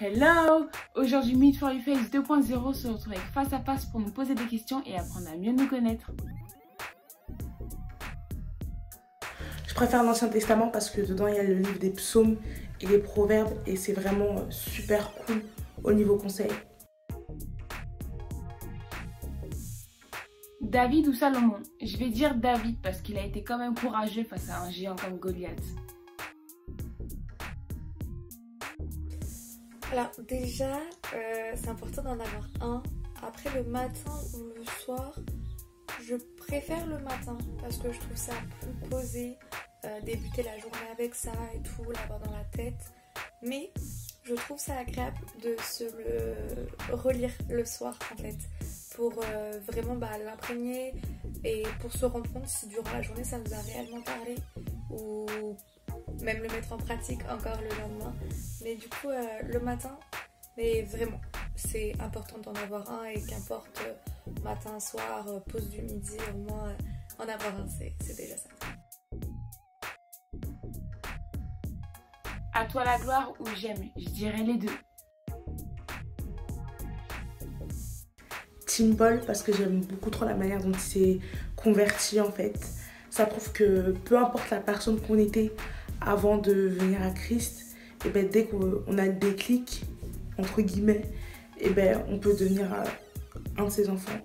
Hello! Aujourd'hui, Meet for You Face 2.0 se retrouve avec Face à Face pour nous poser des questions et apprendre à mieux nous connaître. Je préfère l'Ancien Testament parce que dedans il y a le livre des psaumes et les proverbes et c'est vraiment super cool au niveau conseil. David ou Salomon? Je vais dire David parce qu'il a été quand même courageux face à un géant comme Goliath. Alors déjà, c'est important d'en avoir un. Après le matin ou le soir, je préfère le matin parce que je trouve ça plus posé, débuter la journée avec ça et tout, l'avoir dans la tête. Mais je trouve ça agréable de se le relire le soir en fait, pour vraiment l'imprégner et pour se rendre compte si durant la journée ça nous a réellement parlé ou même le mettre en pratique encore le lendemain. Mais du coup le matin, mais vraiment c'est important d'en avoir un et qu'importe matin, soir, pause du midi, au moins en avoir un c'est déjà ça. À toi la gloire ou j'aime? Je dirais les deux. Team Paul parce que j'aime beaucoup trop la manière dont il s'est converti en fait. Ça prouve que peu importe la personne qu'on était avant de venir à Christ, et dès qu'on a le déclic, entre guillemets, on peut devenir un de ses enfants.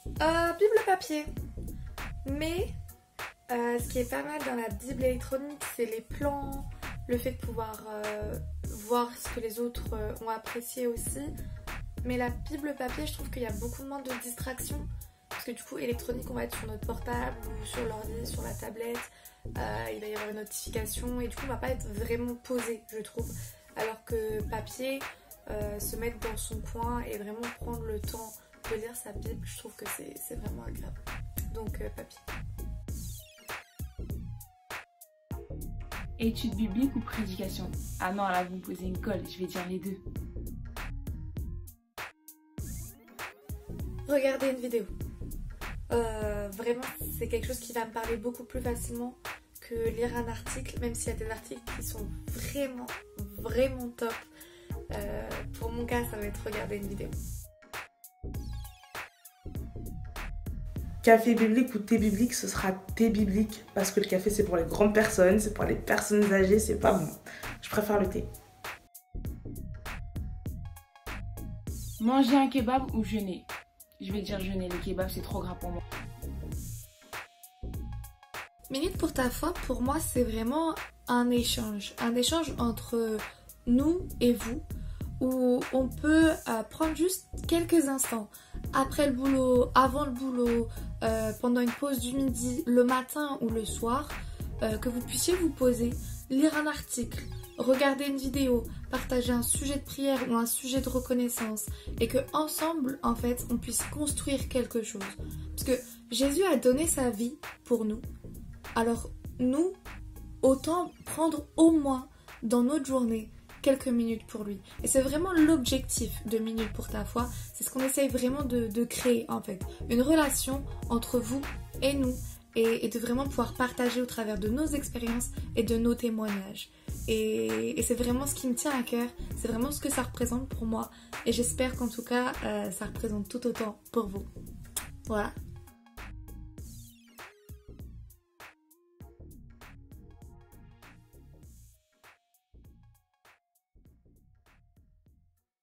Bible papier. Mais ce qui est pas mal dans la Bible électronique, c'est les plans, le fait de pouvoir voir ce que les autres ont apprécié aussi. Mais la Bible papier, je trouve qu'il y a beaucoup moins de distractions. Parce que du coup, électronique, on va être sur notre portable ou sur l'ordi, sur la tablette. Il va y avoir une notification et du coup, on va pas être vraiment posé, je trouve. Alors que papier, se mettre dans son coin et vraiment prendre le temps de lire sa Bible, je trouve que c'est vraiment agréable. Donc, papier. Étude biblique ou prédication? Ah non, là vous me posez une colle, je vais dire les deux. Regardez une vidéo. Vraiment, c'est quelque chose qui va me parler beaucoup plus facilement que lire un article, même s'il y a des articles qui sont vraiment top. Pour mon cas, ça va être regarder une vidéo. Café biblique ou thé biblique, ce sera thé biblique parce que le café c'est pour les grandes personnes, c'est pour les personnes âgées, c'est pas bon. Je préfère le thé. Manger un kebab ou jeûner? Je vais dire jeûner, le kebab c'est trop gras pour moi. Minute pour ta foi, pour moi, c'est vraiment un échange. Un échange entre nous et vous, où on peut prendre juste quelques instants après le boulot, avant le boulot, pendant une pause du midi, le matin ou le soir, que vous puissiez vous poser, lire un article, regarder une vidéo, partager un sujet de prière ou un sujet de reconnaissance et que ensemble, en fait, on puisse construire quelque chose. Parce que Jésus a donné sa vie pour nous. Alors nous, autant prendre au moins dans notre journée quelques minutes pour lui. Et c'est vraiment l'objectif de Minute pour ta foi. C'est ce qu'on essaye vraiment de créer en fait. Une relation entre vous et nous. Et de vraiment pouvoir partager au travers de nos expériences et de nos témoignages. Et c'est vraiment ce qui me tient à cœur. C'est vraiment ce que ça représente pour moi. Et j'espère qu'en tout cas, ça représente tout autant pour vous. Voilà.